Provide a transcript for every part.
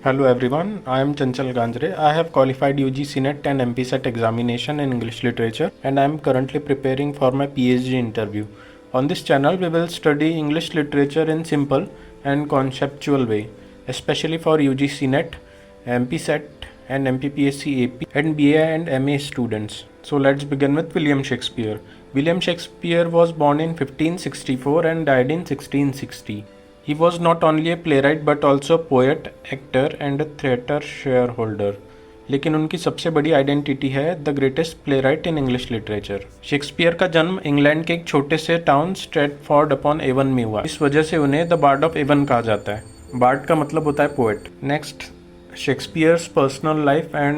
Hello everyone, I am Chanchal Ganjre. I have qualified UG CNET and MPSET examination in English literature and I am currently preparing for my PhD interview. On this channel we will study English literature in simple and conceptual way, especially for UG CNET, MPSET and MPPSC AP and BA and MA students. So let's begin with William Shakespeare. William Shakespeare was born in 1564 and died in 1660. He was not only a playwright but also poet, actor and a theatre shareholder. लेकिन उनकी सबसे बड़ी identity है the greatest playwright in English literature. Shakespeare का जन्म England के एक छोटे से टाउन स्ट्रेटफोर्ड अपॉन एवन में हुआ। इस वजह से उन्हें द बार्ड ऑफ एवन कहा जाता है। बार्ड का मतलब होता है poet. Next, Shakespeare's personal life and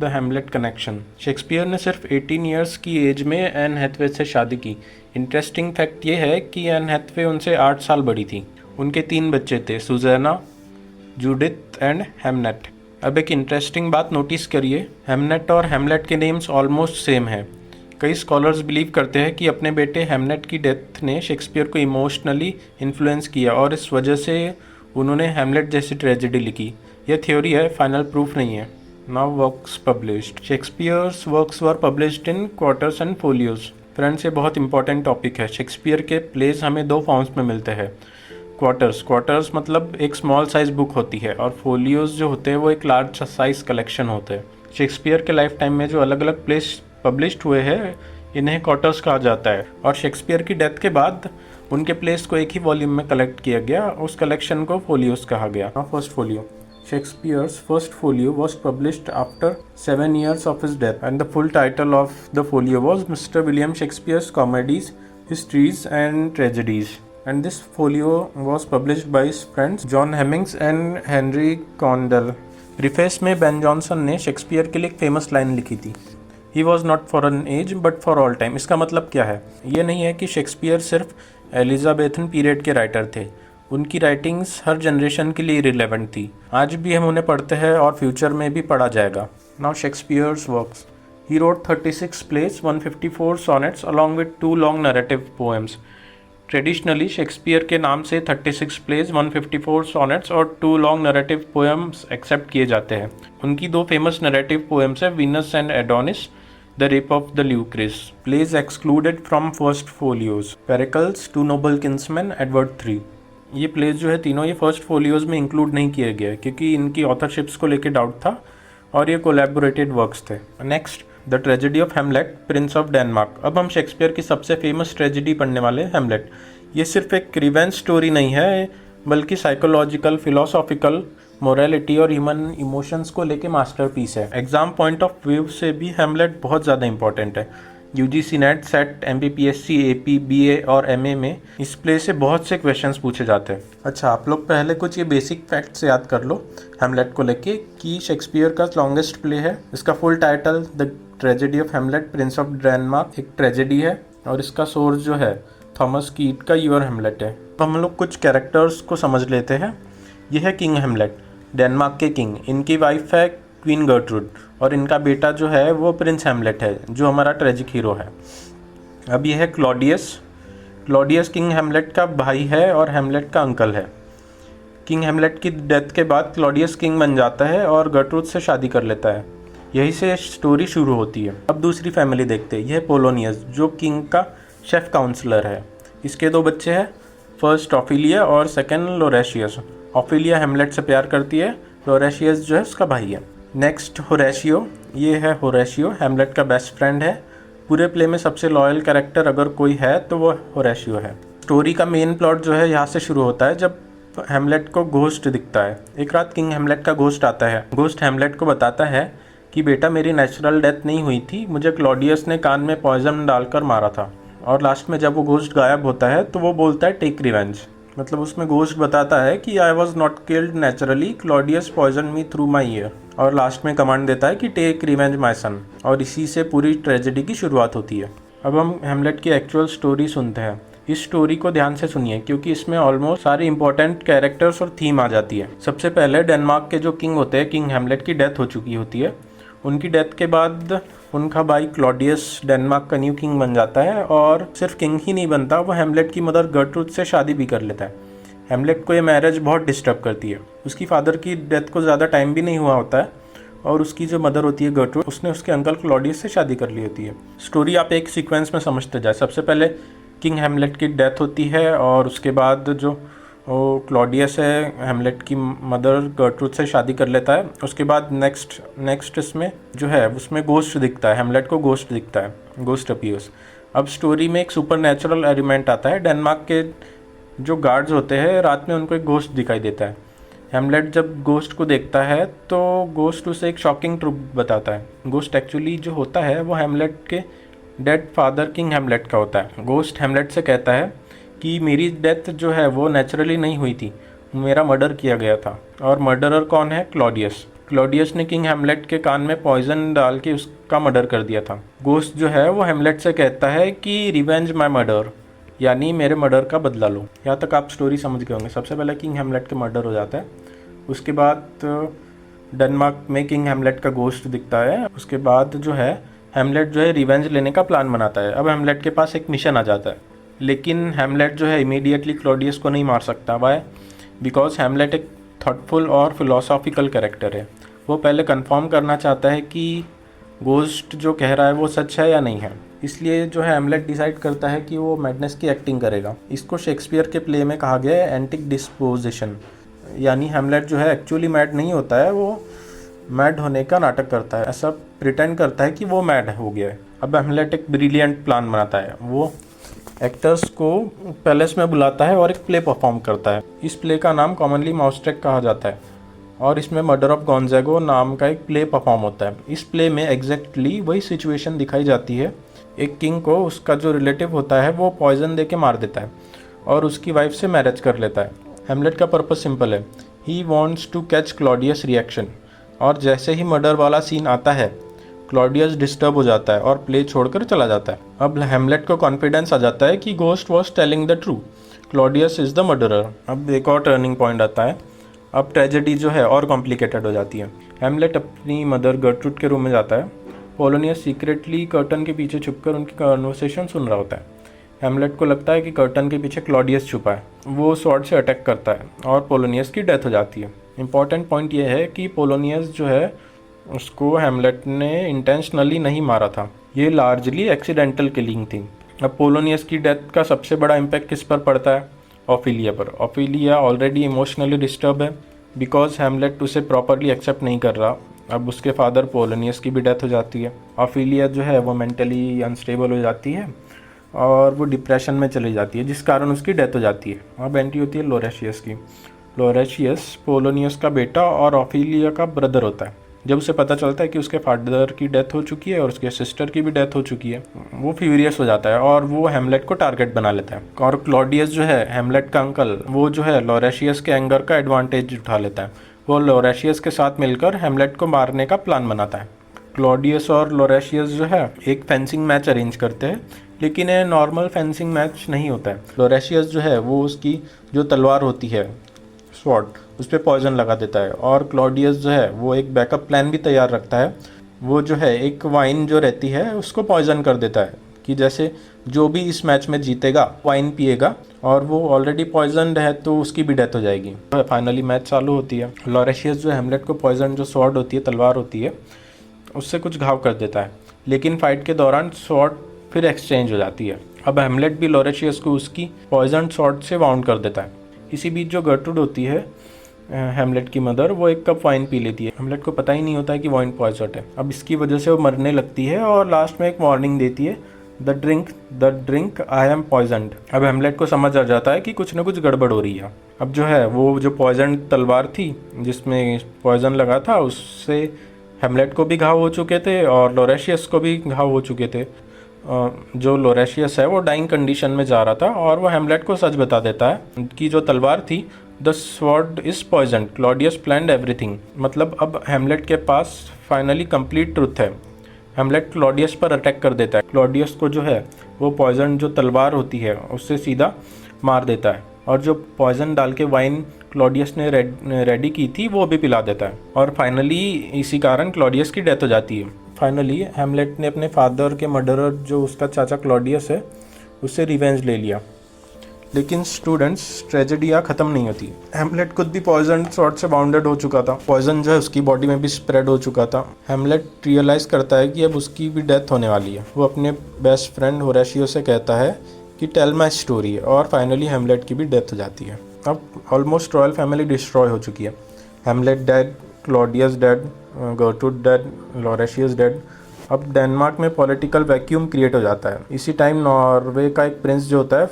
the Hamlet connection. Shakespeare ने सिर्फ 18 ईयर्स की एज में एन हैथवे से शादी की। इंटरेस्टिंग फैक्ट ये है कि एन हैथवे उनसे 8 साल बड़ी थी। उनके 3 बच्चे थे, सुज़ैना, जूडिथ एंड हेमनेट। अब एक इंटरेस्टिंग बात नोटिस करिए, हेमनेट और हेमलेट के नेम्स ऑलमोस्ट सेम हैं। कई स्कॉलर्स बिलीव करते हैं कि अपने बेटे हेमनेट की डेथ ने शेक्सपियर को इमोशनली इन्फ्लुएंस किया और इस वजह से उन्होंने हेमलेट जैसी ट्रेजेडी लिखी। यह थ्योरी है, फाइनल प्रूफ नहीं है। Now works published. Shakespeare's works were published in quarters and folios. Friends, ये बहुत इंपॉर्टेंट टॉपिक है। शेक्सपियर के प्लेज हमें 2 फॉर्म्स में मिलते हैं। क्वार्टर्स मतलब एक स्मॉल साइज बुक होती है और फोलियोज जो होते हैं वो एक लार्ज साइज कलेक्शन होते हैं। शेक्सपियर के लाइफ टाइम में जो अलग अलग प्लेस पब्लिश्ड हुए हैं इन्हें क्वार्टर्स कहा जाता है और शेक्सपियर की डेथ के बाद उनके प्लेस को एक ही वॉल्यूम में कलेक्ट किया गया। उस कलेक्शन को फोलियोज कहा गया। First folio. Shakespeare's first folio was published after 7 years of his death, and the full title of the folio was Mr. William Shakespeare's Comedies, Histories and Tragedies. And this folio was published by his friends John Hemmings and Henry Condell. Preface में Ben Jonson ने Shakespeare के लिए एक famous line लिखी थी, He was not for an age but for all time. इसका मतलब क्या है? ये नहीं है कि शेक्सपियर सिर्फ एलिजाबेथन पीरियड के राइटर थे। उनकी राइटिंग्स हर जनरेशन के लिए रिलेवेंट थी। आज भी हम उन्हें पढ़ते हैं और फ्यूचर में भी पढ़ा जाएगा। Now Shakespeare's works. He wrote 36 plays, 154 sonnets along with 2 long narrative poems. Traditionally Shakespeare के नाम से 36 प्लेज, 154 सॉनेट्स और 2 लॉन्ग नरेटिव पोएम्स एक्सेप्ट किए जाते हैं। उनकी 2 फेमस नरेटिव पोएम्स है Venus and Adonis, the rape of the Lucrece. Plays excluded from first folios. Pericles, 2 noble kinsmen, Edward 3। ये प्लेज जो है तीनों ये फर्स्ट फोलियोज में इंक्लूड नहीं किए गए क्योंकि इनकी ऑथरशिप्स को लेकर डाउट था और ये कोलैबोरेटेड वर्क्स थे। Next, the tragedy of Hamlet, Prince of Denmark. अब हम शेक्सपियर की सबसे फेमस ट्रेजेडी पढ़ने वाले हैं, हेमलेट। ये सिर्फ एक रिवेंज स्टोरी नहीं है बल्कि साइकोलॉजिकल, फिलोसॉफिकल, मोरालिटी और ह्यूमन इमोशंस को लेके मास्टरपीस है। एग्जाम पॉइंट ऑफ व्यू से भी हेमलेट बहुत ज़्यादा इंपॉर्टेंट है। UGC net, set, MPPSC, AP, BA और एमए में इस प्ले से बहुत से क्वेश्चंस पूछे जाते हैं। अच्छा, आप लोग पहले कुछ ये बेसिक फैक्ट्स याद कर लो हेमलेट को लेके कि शेक्सपियर का लॉन्गेस्ट प्ले है। इसका full title the tragedy of Hamlet, Prince of Denmark एक ट्रेजेडी है और इसका सोर्स जो है थॉमस कीट का यूर हेमलेट है। तो हम लोग कुछ कैरेक्टर्स को समझ लेते हैं। यह है किंग हेमलेट, डेनमार्क के किंग। इनकी वाइफ है क्वीन गर्ट्रूड और इनका बेटा जो है वो प्रिंस हेमलेट है जो हमारा ट्रेजिक हीरो है। अब यह है क्लॉडियस। क्लॉडियस किंग हेमलेट का भाई है और हेमलेट का अंकल है। किंग हेमलेट की डेथ के बाद क्लॉडियस किंग बन जाता है और गर्ट्रूड से शादी कर लेता है। यही से स्टोरी शुरू होती है। अब दूसरी फैमिली देखते हैं। यह पोलोनियस जो किंग का शेफ काउंसलर है। इसके 2 बच्चे हैं, फर्स्ट ऑफिलिया और सेकंड लोरेशियस। ऑफिलिया हेमलेट से प्यार करती है, लोरेशियस जो है उसका भाई है। Next, Horatio. ये है होरेशियो, हेमलेट का बेस्ट फ्रेंड है। पूरे प्ले में सबसे लॉयल कैरेक्टर अगर कोई है तो वो होरेशियो है। स्टोरी का मेन प्लॉट जो है यहाँ से शुरू होता है जब हेमलेट को घोस्ट दिखता है। एक रात किंग हेमलेट का घोस्ट आता है। घोस्ट हेमलेट को बताता है कि बेटा, मेरी नेचुरल डेथ नहीं हुई थी, मुझे क्लॉडियस ने कान में पॉइजन डालकर मारा था। और लास्ट में जब वो घोस्ट गायब होता है तो वो बोलता है टेक रिवेंज। मतलब उसमें घोस्ट बताता है कि I was not killed naturally, Claudius poison me through my ear. और लास्ट में कमांड देता है कि टेक रिवेंज माई सन। और इसी से पूरी ट्रेजेडी की शुरुआत होती है। अब हम हेमलेट की एक्चुअल स्टोरी सुनते हैं। इस स्टोरी को ध्यान से सुनिए क्योंकि इसमें ऑलमोस्ट सारे इंपॉर्टेंट कैरेक्टर्स और थीम आ जाती है। सबसे पहले डेनमार्क के जो किंग होते हैं, किंग हेमलेट की डेथ हो चुकी होती है। उनकी डेथ के बाद उनका भाई क्लॉडियस डेनमार्क का न्यू किंग बन जाता है और सिर्फ किंग ही नहीं बनता, वो हेमलेट की मदर गर्ट्रूड से शादी भी कर लेता है। हेमलेट को ये मैरिज बहुत डिस्टर्ब करती है। उसकी फादर की डेथ को ज़्यादा टाइम भी नहीं हुआ होता है और उसकी जो मदर होती है गर्ट्रूड, उसने उसके अंकल क्लॉडियस से शादी कर ली होती है। स्टोरी आप एक सीक्वेंस में समझते जाए। सबसे पहले किंग हेमलेट की डेथ होती है और उसके बाद जो क्लॉडियस है हेमलेट की मदर गर्ट्रूड से शादी कर लेता है। उसके बाद नेक्स्ट इसमें जो है उसमें गोस्ट दिखता है, हेमलेट को गोस्ट दिखता है, गोस्ट अपीयर्स। अब स्टोरी में एक सुपर नेचुरल एलिमेंट आता है। डेनमार्क के जो गार्ड्स होते हैं रात में उनको एक गोस्ट दिखाई देता है। हेमलेट जब गोस्ट को देखता है तो गोस्ट उसे एक शॉकिंग ट्रूथ बताता है। गोस्ट एक्चुअली जो होता है वो हेमलेट के डेड फादर किंग हेमलेट का होता है। गोस्ट हेमलेट से कहता है कि मेरी डेथ जो है वो नेचुरली नहीं हुई थी, मेरा मर्डर किया गया था। और मर्डरर कौन है? क्लॉडियस। क्लॉडियस ने किंग हेमलेट के कान में पॉइजन डाल के उसका मर्डर कर दिया था। गोस्ट जो है वो हेमलेट से कहता है कि रिवेंज माई मर्डर, यानी मेरे मर्डर का बदला लो। यहाँ तक आप स्टोरी समझ गए होंगे। सबसे पहले किंग हेमलेट के मर्डर हो जाता है, उसके बाद डेनमार्क में किंग हेमलेट का गोस्ट दिखता है। उसके बाद जो है हेमलेट जो है रिवेंज लेने का प्लान बनाता है। अब हेमलेट के पास एक मिशन आ जाता है, लेकिन हेमलेट जो है इमीडिएटली क्लॉडियस को नहीं मार सकता। वाई? बिकॉज हेमलेट एक थॉटफुल और फिलोसॉफिकल कैरेक्टर है। वो पहले कंफर्म करना चाहता है कि गोस्ट जो कह रहा है वो सच है या नहीं है। इसलिए जो है हेमलेट डिसाइड करता है कि वो मैडनेस की एक्टिंग करेगा। इसको शेक्सपियर के प्ले में कहा गया है एंटिक डिस्पोजिशन, यानी हेमलेट जो है एक्चुअली मैड नहीं होता है, वो मैड होने का नाटक करता है, ऐसा प्रिटेंड करता है कि वो मैड हो गया है। अब हेमलेट एक ब्रिलियंट प्लान बनाता है। वो एक्टर्स को पैलेस में बुलाता है और एक प्ले परफॉर्म करता है। इस प्ले का नाम कॉमनली माउसट्रैक कहा जाता है और इसमें मर्डर ऑफ गोंजागो नाम का एक प्ले परफॉर्म होता है। इस प्ले में एग्जैक्टली वही सिचुएशन दिखाई जाती है। एक किंग को उसका जो रिलेटिव होता है वो पॉइजन दे के मार देता है और उसकी वाइफ से मैरिज कर लेता है। हेमलेट का पर्पस सिंपल है, he wants to catch Claudius reaction. और जैसे ही मर्डर वाला सीन आता है क्लॉडियस डिस्टर्ब हो जाता है और प्ले छोड़कर चला जाता है। अब हेमलेट को कॉन्फिडेंस आ जाता है कि ghost was telling the true, Claudius is the murderer. अब एक और टर्निंग पॉइंट आता है। अब ट्रेजेडी जो है और कॉम्प्लिकेटेड हो जाती है। हेमलेट अपनी मदर गर्ट्रूड के रूम में जाता है। पोलोनियस सीक्रेटली कर्टन के पीछे छुपकर उनकी कन्वर्सेशन सुन रहा होता है। हेमलेट को लगता है कि कर्टन के पीछे क्लॉडियस छुपा है। वो स्वॉर्ड से अटैक करता है और पोलोनियस की डेथ हो जाती है। इंपॉर्टेंट पॉइंट ये है कि पोलोनियस जो है उसको हेमलेट ने इंटेंशनली नहीं मारा था, ये लार्जली एक्सीडेंटल किलिंग थी। अब पोलोनियस की डेथ का सबसे बड़ा इम्पैक्ट किस पर पड़ता है? ऑफिलिया पर। ऑफिलिया ऑलरेडी इमोशनली डिस्टर्ब है बिकॉज हेमलेट उसे प्रॉपरली एक्सेप्ट नहीं कर रहा। अब उसके फादर पोलोनियस की भी डेथ हो जाती है। ऑफिलिया जो है वो मेंटली अनस्टेबल हो जाती है और वो डिप्रेशन में चली जाती है, जिस कारण उसकी डेथ हो जाती है। अब एंट्री होती है लोरेशियस की। लोरेशियस पोलोनियस का बेटा और ऑफिलिया का ब्रदर होता है। जब उसे पता चलता है कि उसके फादर की डेथ हो चुकी है और उसके सिस्टर की भी डेथ हो चुकी है, वो फ्यूरियस हो जाता है और वो हेमलेट को टारगेट बना लेता है। और क्लॉडियस जो है हेमलेट का अंकल, वो जो है लोरेशियस के एंगर का एडवांटेज उठा लेता है। वो लोरेशियस के साथ मिलकर हेमलेट को मारने का प्लान बनाता है। क्लॉडियस और लोरेशियस जो है एक फेंसिंग मैच अरेंज करते हैं, लेकिन ये नॉर्मल फेंसिंग मैच नहीं होता है। लोरेशियस जो है वो उसकी जो तलवार होती है स्वॉर्ड, उस पर पॉइजन लगा देता है और क्लॉडियस जो है वो एक बैकअप प्लान भी तैयार रखता है। वो जो है एक वाइन जो रहती है उसको पॉइजन कर देता है कि जैसे जो भी इस मैच में जीतेगा वाइन पिएगा, और वो ऑलरेडी पॉइजनड है तो उसकी भी डेथ हो जाएगी। फाइनली मैच चालू होती है। लोरेशियस जो हेमलेट को पॉइजन जो स्वॉर्ड होती है, तलवार होती है, उससे कुछ घाव कर देता है, लेकिन फाइट के दौरान स्वॉर्ड फिर एक्सचेंज हो जाती है। अब हेमलेट भी लोरेशियस को उसकी पॉइजन स्वॉर्ड से वाउंड कर देता है। इसी बीच जो गर्ट्रूड होती है हेमलेट की मदर, वो एक कप वाइन पी लेती है। हेमलेट को पता ही नहीं होता है कि वाइन पॉइजन है। अब इसकी वजह से वो मरने लगती है और लास्ट में एक वार्निंग देती है, the drink I am poisoned. अब हेमलेट को समझ आ जाता है कि कुछ न कुछ गड़बड़ हो रही है। अब जो है वो जो पॉइजन तलवार थी जिसमें पॉइजन लगा था, उससे हेमलेट को भी घाव हो चुके थे और लोरेशियस को भी घाव हो चुके थे। जो लोरेशियस है वो डाइंग कंडीशन में जा रहा था और वो हेमलेट को सच बता देता है कि जो तलवार थी, the sword is poison, Claudius planned everything. मतलब अब हेमलेट के पास फाइनली कंप्लीट ट्रुथ है। हेमलेट क्लॉडियस पर अटैक कर देता है। क्लॉडियस को जो है वो पॉइजन जो तलवार होती है उससे सीधा मार देता है और जो पॉइजन डाल के वाइन क्लॉडियस ने रेडी की थी वो भी पिला देता है और फाइनली इसी कारण क्लॉडियस की डेथ हो जाती है। फाइनली हेमलेट ने अपने फादर के मर्डरर जो उसका चाचा क्लॉडियस है उससे रिवेंज ले लिया, लेकिन स्टूडेंट्स ट्रेजेडी यहाँ ख़त्म नहीं होती। हेमलेट खुद भी पॉइजन शॉट से बाउंडेड हो चुका था, पॉइजन जो है उसकी बॉडी में भी स्प्रेड हो चुका था। हेमलेट रियलाइज़ करता है कि अब उसकी भी डेथ होने वाली है। वो अपने बेस्ट फ्रेंड होरेशियो से कहता है कि टेल माई स्टोरी, और फाइनली हेमलेट की भी डेथ हो जाती है। अब ऑलमोस्ट रॉयल फैमिली डिस्ट्रॉय हो चुकी है। Hamlet dead, Claudius dead, Gertrude dead, Horatius dead. अब डेनमार्क में पॉलिटिकल वैक्यूम क्रिएट हो जाता है। इसी टाइम नॉर्वे का एक प्रिंस जो होता है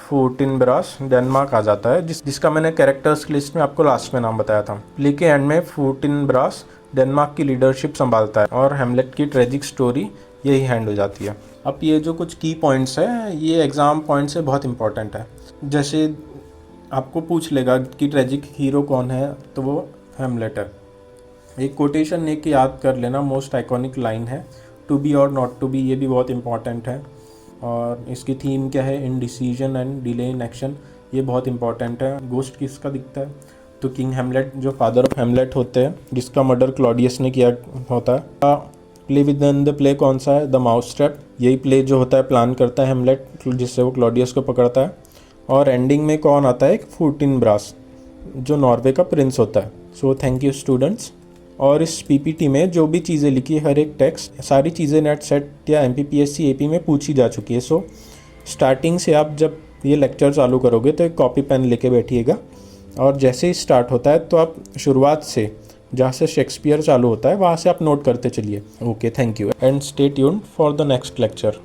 फोर्टिनब्रास डेनमार्क आ जाता है, जिसका मैंने कैरेक्टर्स की लिस्ट में आपको लास्ट में नाम बताया था। प्ले के एंड में फोर्टिनब्रास डेनमार्क की लीडरशिप संभालता है और हेमलेट की ट्रेजिक स्टोरी यही हैंड हो जाती है। अब ये जो कुछ की पॉइंट्स हैं ये एग्ज़ाम पॉइंट से बहुत इंपॉर्टेंट है। जैसे आपको पूछ लेगा कि ट्रेजिक हीरो कौन है, तो वो हेमलेट है। एक कोटेशन एक याद कर लेना, मोस्ट आइकॉनिक लाइन है, टू बी और नॉट टू बी, ये भी बहुत इंपॉर्टेंट है। और इसकी थीम क्या है, indecision and delay in action, ये बहुत इंपॉर्टेंट है। गोस्ट किसका दिखता है, तो किंग हेमलेट जो फादर ऑफ हेमलेट होते हैं, जिसका मर्डर क्लॉडियस ने किया होता है। Play with in the play कौन सा है, द माउस ट्रैप, यही प्ले जो होता है प्लान करता है हेमलेट, जिससे वो क्लॉडियस को पकड़ता है। और एंडिंग में कौन आता है, फोर्टिनब्रास जो नॉर्वे का प्रिंस होता है। So thank you students. और इस पीपीटी में जो भी चीज़ें लिखी है, हर एक टेक्स्ट, सारी चीज़ें नेट सेट या एमपीपीएससी एपी में पूछी जा चुकी है। सो स्टार्टिंग से आप जब ये लेक्चर चालू करोगे तो एक कॉपी पेन लेके बैठिएगा, और जैसे ही स्टार्ट होता है तो आप शुरुआत से जहाँ से शेक्सपियर चालू होता है वहाँ से आप नोट करते चलिए। Okay, thank you and stay tuned for the next lecture.